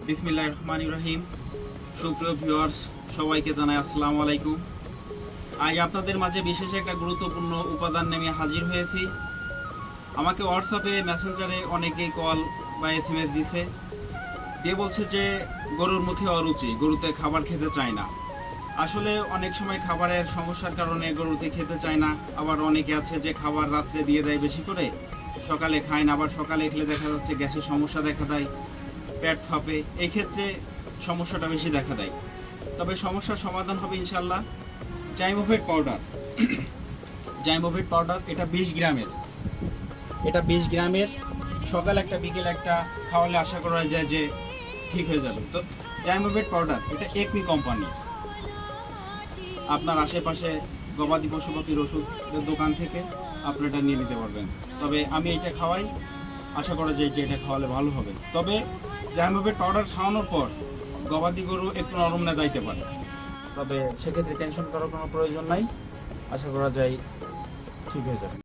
বিসমিল্লাহির রহমানির রহিম। সুপ্রিয় ভিউয়ার্স, সবাইকে জানাই আসসালামু আলাইকুম। আজ আপনাদের মাঝে বিশেষ একটা গুরুত্বপূর্ণ উপাদান নিয়ে হাজির হয়েছি। আমাকে হোয়াটসঅ্যাপে মেসেঞ্জারে অনেকেই কল বা SMS দিয়ে বলছে যে গরুর মুখে অরুচি, গরুতে খাবার খেতে চায় না। আসলে অনেক সময় খাবারের সমস্যার কারণে গরুতে খেতে চায় না। আবার অনেকে আছে যে খাবার রাত্রে দিয়ে দেয় বেশি করে, সকালে খায় না। আবার সকালে খেলে দেখা যাচ্ছে গ্যাসের সমস্যা দেখা দেয়, পেট ফাঁপে। এই ক্ষেত্রে সমস্যাটা বেশি দেখা দেয়। তবে সমস্যার সমাধান হবে ইনশাল্লাহ। জাইমোভেট পাউডার জাইমোভেট পাউডার এটা 20 গ্রামের। সকাল একটা বিকেল একটা খাওয়ালে আশা করা যায় যে ঠিক হয়ে যাবে। তো জাইমোভেট পাউডার এটা একমি কোম্পানি। আপনার আশেপাশে গবাদি পশুপাখির ওষুধের দোকান থেকে আপনি এটা নিয়ে নিতে পারবেন। তবে আমি এটা খাওয়াই, আশা করা যায় যে এটা খাওয়ালে ভালো হবে। তবে জাইমোভেট পাউডার খাওয়ানোর পর গবাদি গরু একটু নরম না যাইতে পারে, তবে সেক্ষেত্রে টেনশন করার কোনো প্রয়োজন নাই। আশা করা যায় ঠিক হয়ে যাবে।